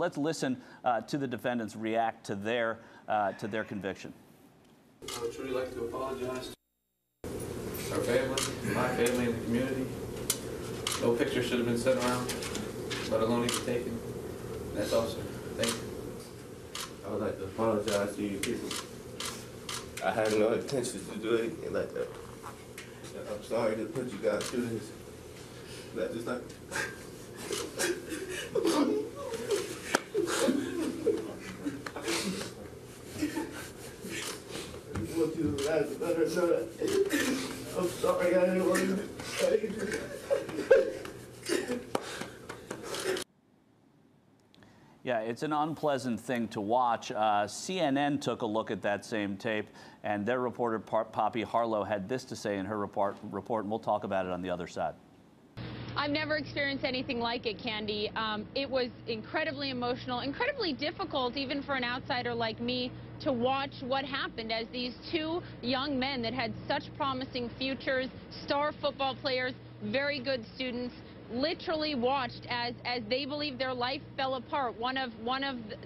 let's listen to the defendants react to their conviction. I would truly like to apologize to our family, my family, and the community. No picture should have been sent around, let alone even taken. That's all, sir. Thank you. I would like to apologize to you people. I had no intentions to do anything like that. I'm sorry to put you guys through this. That is not. I want you guys to better know that. I'm sorry I didn't want to. Yeah, it's an unpleasant thing to watch. CNN took a look at that same tape, and their reporter, Poppy Harlow, had this to say in her report, and we'll talk about it on the other side. I've never experienced anything like it, Candy. It was incredibly emotional, incredibly difficult, even for an outsider like me, to watch what happened as these two young men that had such promising futures, star football players, very good students, literally watched as they believed their life fell apart. One of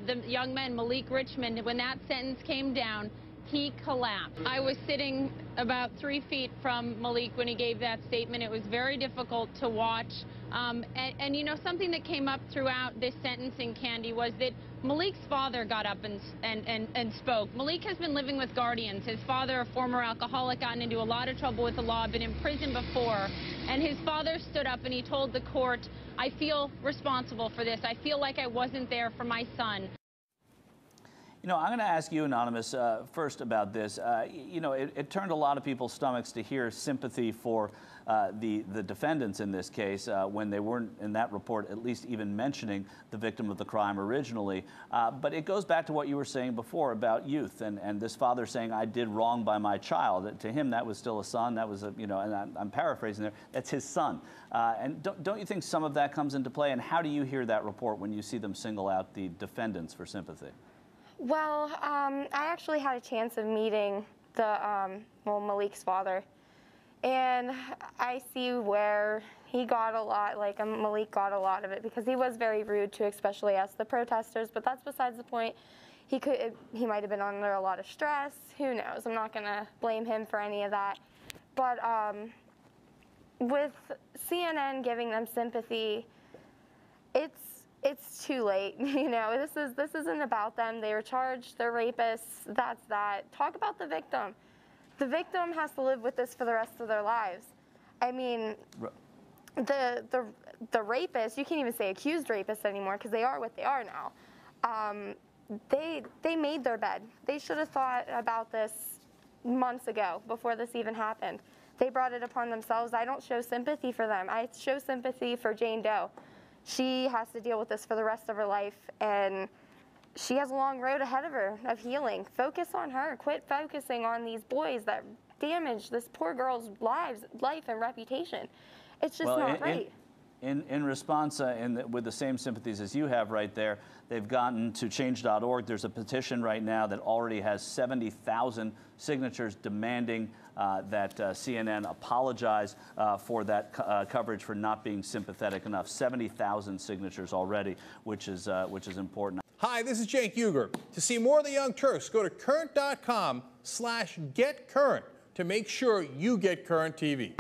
the young men, Malik Richmond, when that sentence came down, he collapsed. I was sitting about 3 feet from Malik when he gave that statement. It was very difficult to watch. And you know, something that came up throughout this sentencing, Candy, was that Malik's father got up and spoke. Malik has been living with guardians. His father, a former alcoholic, gotten into a lot of trouble with the law, been in prison before. And his father stood up and he told the court, I feel responsible for this. I feel like I wasn't there for my son. You know, I'm going to ask you, Anonymous, first about this. You know, it turned a lot of people's stomachs to hear sympathy for the defendants in this case when they weren't, in that report, at least even mentioning the victim of the crime originally. But it goes back to what you were saying before about youth and this father saying, I did wrong by my child. To him, that was still a son. That was, you know, and I'm paraphrasing there, that's his son. And don't you think some of that comes into play? And how do you hear that report when you see them single out the defendants for sympathy? Well, I actually had a chance of meeting Malik's father, and I see where he got a lot, like Malik got a lot of it, because he was very rude to especially us, the protesters, but that's besides the point. He might have been under a lot of stress, who knows, I'm not gonna blame him for any of that. But with CNN giving them sympathy, it's too late, you know. This isn't about them. They were charged, they're rapists, that's that. Talk about the victim. The victim has to live with this for the rest of their lives. I mean, the rapist, you can't even say accused rapists anymore because they are what they are now. They made their bed. They should have thought about this months ago before this even happened. They brought it upon themselves. I don't show sympathy for them. I show sympathy for Jane Doe. She has to deal with this for the rest of her life, and she has a long road ahead of her of healing. Focus on her. Quit focusing on these boys that damage this poor girl's life and reputation. It's just not right. In response, with the same sympathies as you have right there, they've gotten to change.org. There's a petition right now that already has 70,000 signatures demanding that CNN apologize for that coverage for not being sympathetic enough. 70,000 signatures already, which is important. Hi, this is Cenk Uygur. To see more of the Young Turks, go to current.com/getcurrent to make sure you get Current TV.